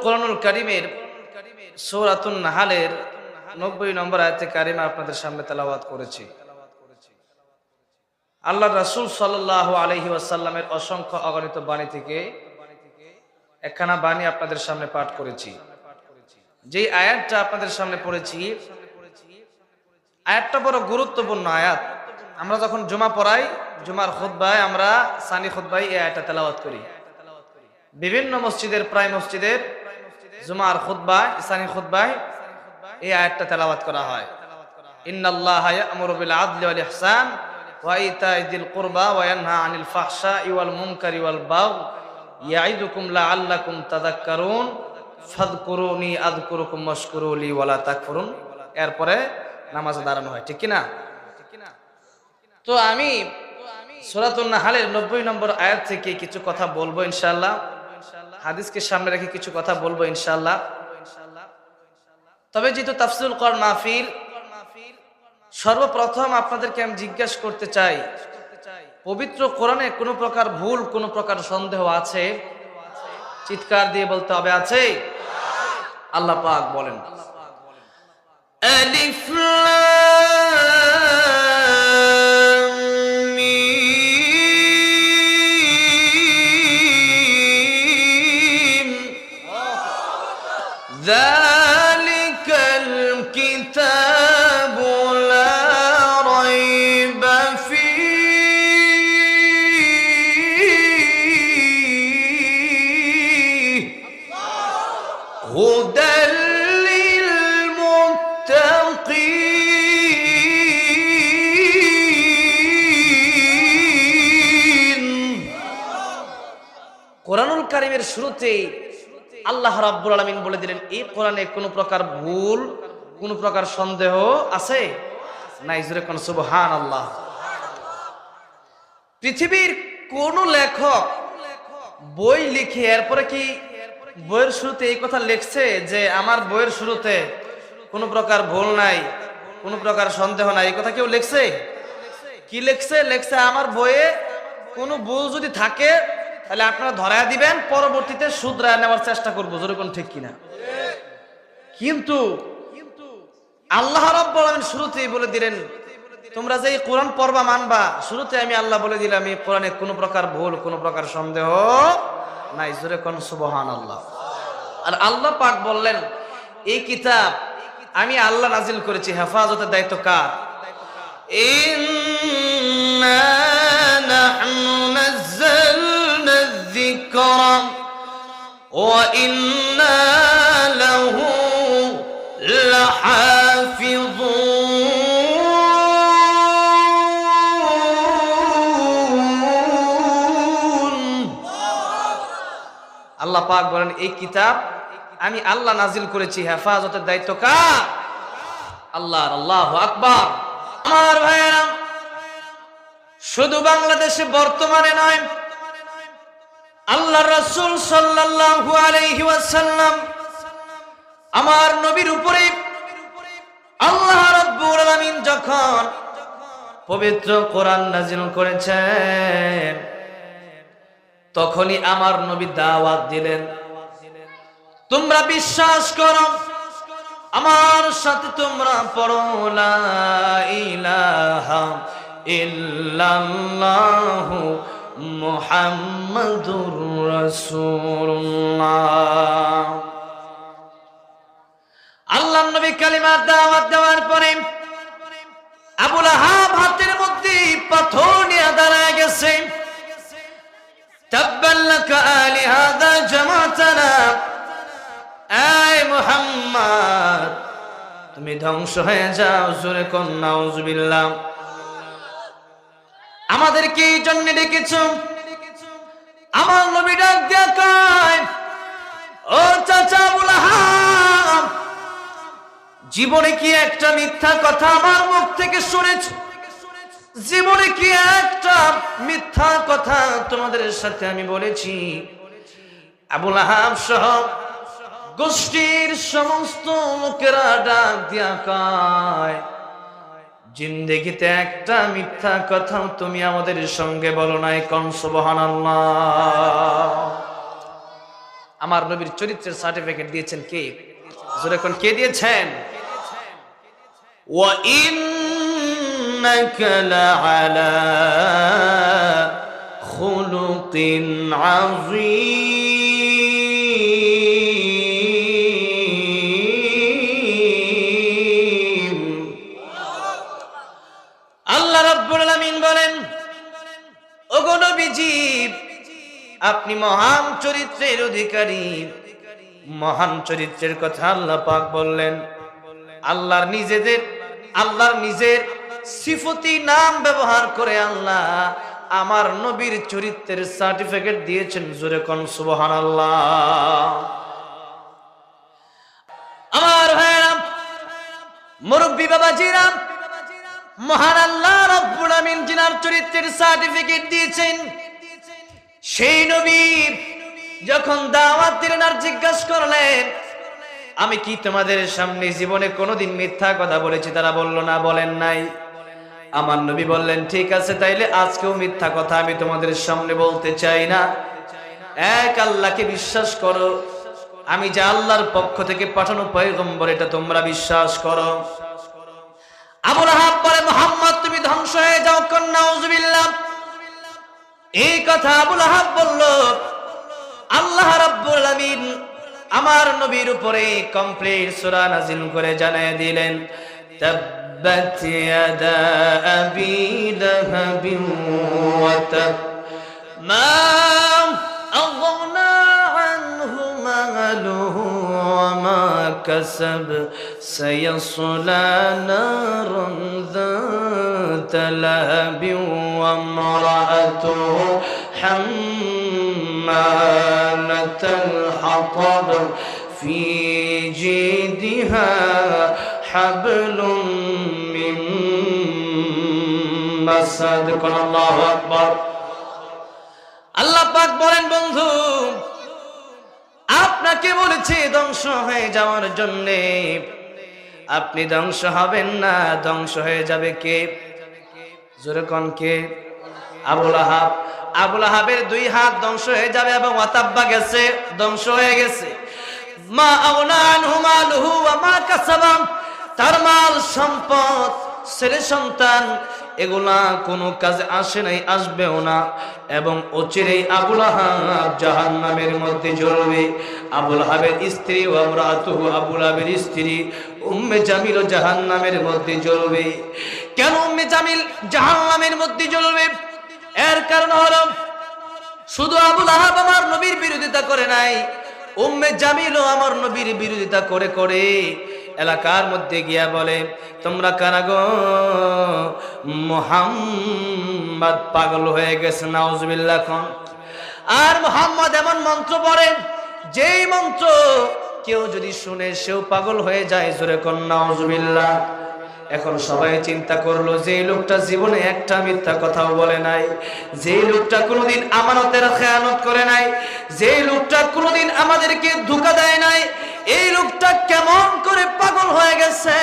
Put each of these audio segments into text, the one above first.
কোরআনুল কারীমের সূরাতুন নাহলের 90 নম্বর আয়াতে কারিমা আপনাদের সামনে তেলাওয়াত করেছি। আল্লাহর রাসূল সাল্লাল্লাহু আলাইহি ওয়াসাল্লামের অসংখ্য অগণিত বাণী থেকে একখানা বাণী আপনাদের সামনে পাঠ করেছি। যেই আয়াতটা আপনাদের সামনে পড়েছি, আয়াতটা বড় গুরুত্বপূর্ণ আয়াত। আমরা যখন জুমা পড়াই, জুমার খুতবায় আমরা সানি খুতবায় এই আয়াতটা তেলাওয়াত করি। বিভিন্ন মসজিদের, প্রায় মসজিদের জুমার খুতবায়, সানি খুতবায় এই আয়াতটা তেলাওয়াত করা হয়। ইন্নাল্লাহা ইয়া'মুরু বিল আদলি ওয়াল ইহসান ওয়া ইতা'i যিল কুরবা ওয়া ইয়ানহা আনিল ফাহশা'i ওয়াল মুনকারি ওয়াল বাগই ইয়া'iদুকুম লা'আল্লাকুম তাযাক্কারুন ফাযকুরুনি আযকুরুকুম ওয়াশকুরু লি ওয়া লা তাকফুরুন। এরপরে নামাজে দাঁড়ানো হয়, ঠিক কি না? তো আমি সূরাতুন নাহলের 90 নম্বর আয়াত থেকে কিছু কথা বলবো ইনশাআল্লাহ। হাদিসকে সামনে রেখে কিছু কথা বলবো ইনশাআল্লাহ। তবে যেহেতু তাফসীরুল কোরআন মাহফিল, সর্বপ্রথম আপনাদেরকে আমি জিজ্ঞাসা করতে চাই, পবিত্র কোরআনে কোনো প্রকার ভুল, কোনো প্রকার সন্দেহ আছে? চিৎকার দিয়ে বলতে হবে, আছে? আল্লাহ পাক বলেন, আলিফ লাম মিম যালিকাল কিতাবু লা রাইবা ফীহি হুদাল লিল মুত্তাকিন। কোরআনুল কারীমের শুরুতেই আল্লাহ রাব্বুল আলামিন বলে দিলেন, এই কোরআনে কোনো প্রকার ভুল, কোনো প্রকার সন্দেহ আছে নাই? জোরে কোন সুবহানাল্লাহ। পৃথিবীর কোন লেখক বই লিখে এরপরে কি বইয়ের শুরুতে এই কথা লিখছে যে আমার বইয়ের শুরুতে কোনো প্রকার ভুল নাই, কোনো প্রকার সন্দেহ নাই? এই কথা কেউ লিখছে? কি লিখছে? লিখছে আমার বইয়ে কোনো ভুল যদি থাকে তাহলে আপনারা ধরায়া দিবেন, পরবর্তীতে শুধরায় নেওয়ার চেষ্টা করবো। জোরে কোন ঠিক কিনা? কিন্তু আল্লাহ রাব্বুল আলামিন শুরুতেই বলে দিলেন, তোমরা যে এই কোরআন পড়বা মানবা, শুরুতে আমি আল্লাহ বলে দিলাম এই কোরআনে কোনো প্রকার ভুল, কোনো প্রকার সন্দেহ নাই। জোরে কোন সুবহানাল্লাহ। আর আল্লাহ পাক বললেন, এই কিতাব আমি আল্লাহ নাজিল করেছি, হেফাজতের দায়িত্ব কার? ইন্না নাহনু নাযালনা যিকরা ওয়া ইন্না লাহু লাহাফিজুন। আল্লাহ পাক বলেন, এই কিতাব আমি আল্লাহ নাজিল করেছি, হেফাজতের দায়িত্ব কার? আল্লাহর। আল্লাহু আকবার। আমার ভাইয়েরা, শুধু বাংলাদেশে বর্তমানে নয়, আল্লাহর রাসূল সাল্লাল্লাহু আলাইহি ওয়াসাল্লাম আমার নবীর উপরে আল্লাহ রাব্বুল আলামিন যখন পবিত্র কোরআন নাযিল করেছেন, তখনই আমার নবী দাওয়াত দিলেন, তোমরা বিশ্বাস করো, আমার সাথে তোমরা পড়ো, লা ইলাহা ইল্লাল্লাহু মুহাম্মাদুর রাসূলুল্লাহ। আল্লাহর নবী কালিমার দাওয়াত দেওয়ার পরে আবু লাহাব হাতের মধ্যে পাথর নিয়ে দাঁড়ায় গেছে। তাব্বাল লাকা আলিহাযা জামাতানা, এই মুহাম্মদ তুমি ধ্বংস হয়ে যাও। জোরে কোন নাউযুবিল্লাহ। আমাদেরকে এই জন্য ডেকেছো? আমার নবী ডাক দিয়া কয়, ও চাচা আবু লাহাব, জীবনে কি একটা মিথ্যা কথা আমার মুখ থেকে শুনেছো? জীবনে কি একটা মিথ্যা কথা তোমাদের সাথে আমি বলেছি? আবু লাহাব সহ গোষ্ঠীর সমস্ত লোকেরা ডাক দিয়া কয়, জিন্দেগিতে একটা মিথ্যা কথা তুমি আমাদের সঙ্গে বলো নাই। কোন সুবহানাল্লাহ। আমার নবীর চরিত্রের সার্টিফিকেট দিয়েছেন কে? জোরে কোন কে দিয়েছেন? ওয়া ইন্নাকা লাআলা খুলুকিন আযীম। আল্লাহ রাব্বুল আলামিন বলেন, ওগো নবীজি, আপনি মহান চরিত্রের অধিকারী। মহান চরিত্রের কথা আল্লাহ পাক বললেন। আল্লাহর নিজের সিফতি নাম ব্যবহার করে আল্লাহ আমার নবীর চরিত্রের সার্টিফিকেট দিয়েছেন। জোরে কোন সুবহানাল্লাহ। আমার ভাইরা, মুরব্বী বাবাজিরা, মহান আল্লাহ রাব্বুল আমিন জিনার চরিত্রের সার্টিফিকেট দিয়েছেন, সেই নবী যখন দাওয়াত দিলেন আর জিজ্ঞাসা করলেন, আমি কি তোমাদের সামনে জীবনে কোনোদিন মিথ্যা কথা বলেছি? তারা বলল না, বলেন নাই। আমার নবী বললেন, ঠিক আছে, তাইলে আজকেও মিথ্যা কথা আমি তোমাদের সামনে বলতে চাই না। এক আল্লাহকে বিশ্বাস করো, আমি যে আল্লাহর পক্ষ থেকে পাঠানো পয়গম্বর, এটা তোমরা বিশ্বাস করো। আবু লাহাব বলে, মুহাম্মদ তুমি ধ্বংস হয়ে যাও, নাউযুবিল্লাহ। এই কথা আবু লাহাব বলল, আল্লাহ রাব্বুল আলামিন আমার নবীর উপরে কমপ্লিট সূরা নাযিল করে জানায় দিলেন, তাব্বাত ইয়াদা আবি লাহাবিন ওয়া তাব মা আগনা আনহু মালুহু ওয়া মা কাসাব সায়াসলা নারান যাতা লাহাবিন ওয়া ইমরাআতুহু حمالة الحطب في جيدها حبل من مسد। আল্লাহু আকবার। আল্লাহ পাক বলেন, বন্ধু আপনাকে বলেছি ধ্বংস হয়ে যাওয়ার জন্য, আপনি ধ্বংস হবেন না। ধ্বংস হয়ে যাবে কে? জোরে কোন কে? আবু লাহাব। আবু লাহাবের দুই হাত ধ্বংস হয়ে যাবে এবং ওয়াতাব্বা গেছে, ধ্বংস হয়ে গেছে। মা আগনা আনহু মালুহু ওয়া মা কাসাবা, তার মাল সম্পদ, ছেলে সন্তান, এগুলা কোনো কাজে আসে নাই, আসবেও না। এবং অচিরেই আবু লাহাব জাহান্নামের মধ্যে জ্বলবে। আবু লাহাবের স্ত্রী ওয়া ইমরাতুহু, আবু লাহাবের স্ত্রী উম্মে জামিল জাহান্নামের মধ্যে জ্বলবে। কেন উম্মে জামিল জাহান্নামের মধ্যে জ্বলবে? এর কারণ হলো, শুধু আবু লাহাব আমার নবীর বিরোধিতা করে নাই, উম্মে জামিলও আমার নবীর বিরোধিতা করে করে এলাকার মধ্যে গিয়া বলে, তোমরা কারা গো? মুহাম্মদ পাগল হয়ে গেছে, নাউজুবিল্লাহ। আর মুহাম্মদ এমন মন্ত্র পড়ে, যেই মন্ত্র কেউ যদি শুনে সেও পাগল হয়ে যায়। জোরে কোন নাউজুবিল্লাহ। এখন সবাই চিন্তা করলো, যে লোকটা জীবনে একটা মিথ্যা কথাও বলে নাই, যে লোকটা কোনোদিন আমানতের খেয়ানত করে নাই, যে লোকটা কোনোদিন আমাদেরকে ধোঁকা দেয় নাই, এই লোকটা কেমন করে পাগল হয়ে গেছে?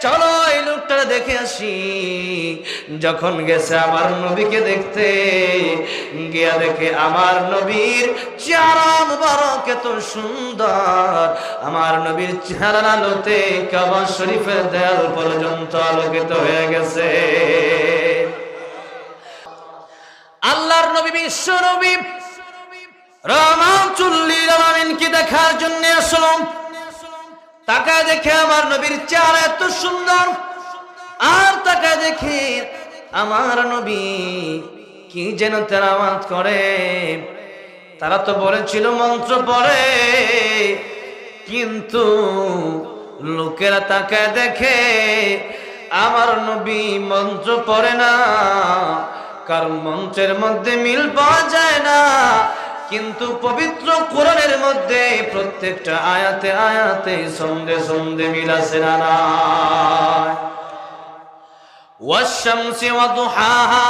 চলো এই লোকটা দেখে আসি। যখন গেছে আমার নবীকে দেখতে, গিয়া দেখে আমার নবীর চেহারা মুবারক এত সুন্দর, আমার নবীর চেহারার আলোতে কাবা শরীফের দেয়াল পর্যন্ত আলোকিত হয়ে গেছে। আল্লাহর নবী, বিশ্ব নবী রাহমাতুল্লিল আলামিনকে দেখার জন্য আসলাম। তাকায় দেখে আমার নবীর চেহারা এত সুন্দর, আর তাকায় দেখে আমার নবী কি যেন তেলাওয়াত করে। তারা তো বলেছিল মন্ত্র পড়ে, কিন্তু লোকেরা তাকায় দেখে আমার নবী মন্ত্র পড়ে না, কারণ মন্ত্রের মধ্যে মিল পাওয়া যায় না। কিন্তু পবিত্র কোরআনের মধ্যে প্রত্যেকটা আয়াতে আয়াতে সন্ধে সন্ধে মিল আছে না নাই? ওয়াশ-শামসি ওয়া দুহাহা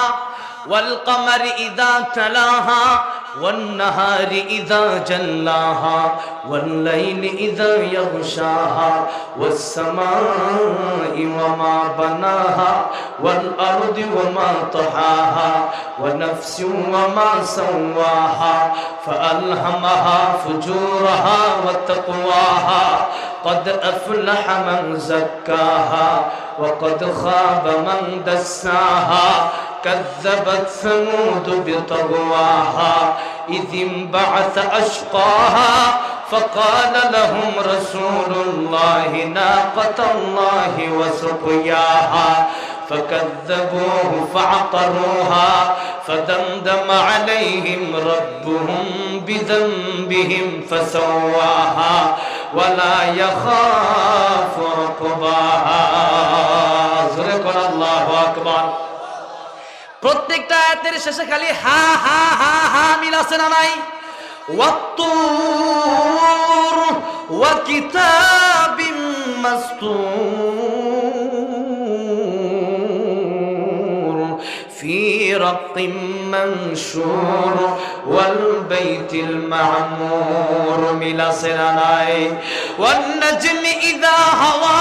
والقمر إذا تلاها والنهار إذا جلاها والليل إذا يغشاها والسماء وما بناها والأرض وما طحاها ونفس وما سواها فألهمها فجورها وتقواها قد أفلح من زكاها وقد خاب من دساها كذبت ثمود بطغواها إذ انبعث أشقاها فقال لهم رسول الله ناقة الله وسقياها فكذبوه فعقروها فدمدم عليهم ربهم بذنبهم فسواها ولا يخاف عقباها صدق الله أكبر প্রত্যেকটা আয়াতের শেষে খালি হা হা হা হা মিল আছে না নাই ওয়াত্তুর ওয়া কিতাবিম মাসতুর ফি রাক্কিম মানশুর ওয়াল বাইতিল মা'মুর মিল আছে না নাই ওয়ান নাজমি ইযা হাওয়া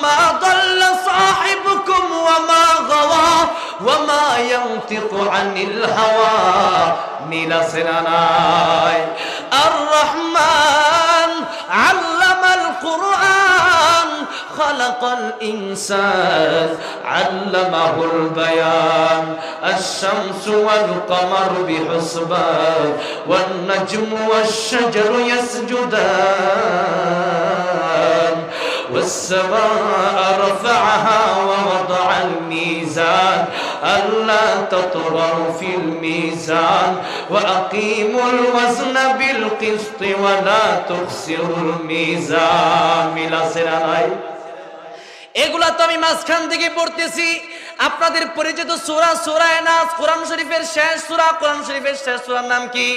মা দাল্লা সাহিবুকুম ওয়া মা গাওয়া وما ينطق عن الهوى ميل سناناي الرحمن علم القرآن خلق الإنسان علمه البيان الشمس والقمر بحسبان والنجم والشجر يسجدان والسماء رفعها ووضع الميزان ألا تطغوا في الميزان وأقيموا الوزن بالقسط ولا تخسروا الميزان মিলা সেরানাই এগুলা তো আমি মাঝখান থেকে পড়তেছি আপনাদের পরিচিত সূরা সূরা নাস কোরআন শরীফের শেষ সূরা কোরআন শরীফের শেষ সূরার নাম কি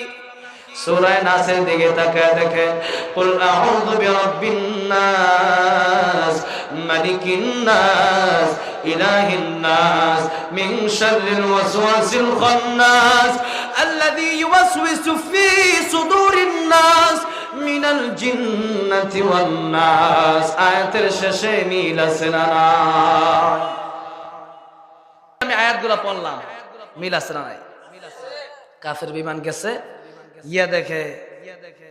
সূরা নাসের দিকে তাকায় দেখেন কুল আউযু বিরাব্বিন নাস মালিকিন নাস ইলাহিন নাস মিন শাররিল ওয়াসওয়াসিল খান্নাস আল্লাযী ইউওয়াসওয়িসু ফী সুদুরিন নাস মিনাল জিন্নাতি ওয়ান নাস আয়াতের শেষে মিল আছে না আমি আয়াতগুলো পড়লাম মিল আছে না নাই কাফের বিমান গেছে ইয়া দেখে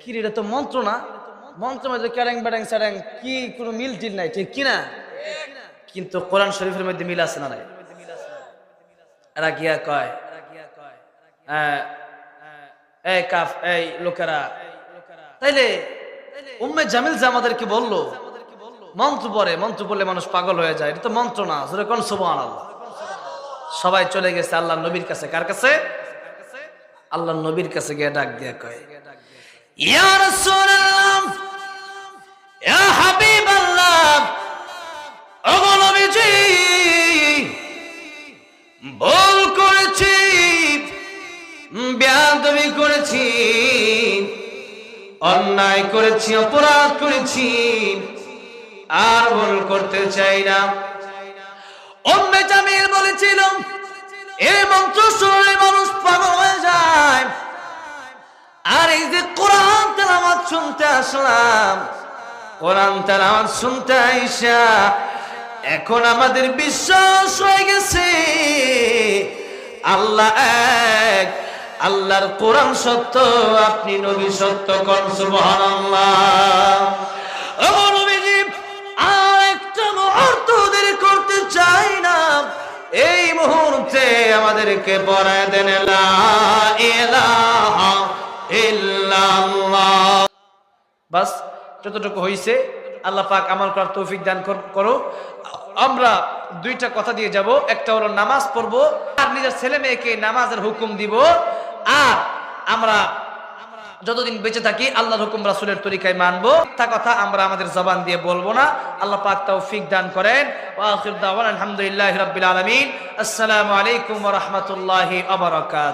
কি রে এটা তো মন্ত্র না মন্ত্র মধ্যে ক্যারেং ব্যাডাং স্যাডাং কি কোনো মিল টিল নাই ঠিক কি না কিন্তু কোরআন শরীফের মধ্যে মিল আছে না নাই এরা গিয়া কয় এই কাফ এই লোকেরা তাইলে উম্মে জামিল যে আমাদেরকে বললো মন্ত্র পড়লে মানুষ পাগল হয়ে যায় এটা তো মন্ত্র না জোরে কোন সুবহানাল্লাহ সবাই চলে গেছে আল্লাহর নবীর কাছে কার কাছে আল্লাহর নবীর কাছে গিয়ে ডাক দিয়া কয় ইয়া রাসূলুল্লাহ ইয়া হাবিবাল্লাহ ওগো নবীজি ভুল করেছি বেয়াদবি করেছি অন্যায় করেছি অপরাধ করেছি আর ভুল করতে চাই না উম্মে জামিল বলেছিল এই মন্ত্র শুনলে মানুষ পাগল হয়ে যায় আর এই যে কোরআন তেলাওয়াত শুনতে আসলাম কোরআন তেলাওয়াত শুনতে আইসা এখন আমাদের বিশ্বাস হয়ে গেছে আল্লাহ এক আল্লাহর কোরআন সত্য আপনি নবী সত্য কোন সুবহানাল্লাহ ও নবীজি আর একটা মুহূর্ত দেরি করতে চাই না এই মুহূর্তে আমাদেরকে পড়ায় দেন লা ইলাহা ইল্লাল্লাহ বাস যতটুকু হইছে আল্লাহ পাক আমল করার তৌফিক দান করো আমরা দুইটা কথা দিয়ে যাব একটা হলো নামাজ পড়বো আর নিজের ছেলে মেয়েকে নামাজের হুকুম দিব আর আমরা যতদিন বেঁচে থাকি আল্লাহর হুকুম রাসূলের তরিকায় মানবো তা কথা আমরা আমাদের জবান দিয়ে বলবো না আল্লাহ পাক তৌফিক দান করেন ওয়া আখির দাওয়ানা আলহামদুলিল্লাহি রাব্বিল আলামিন আসসালামু আলাইকুম ওয়া রাহমাতুল্লাহি ওয়া বারাকাতুহু।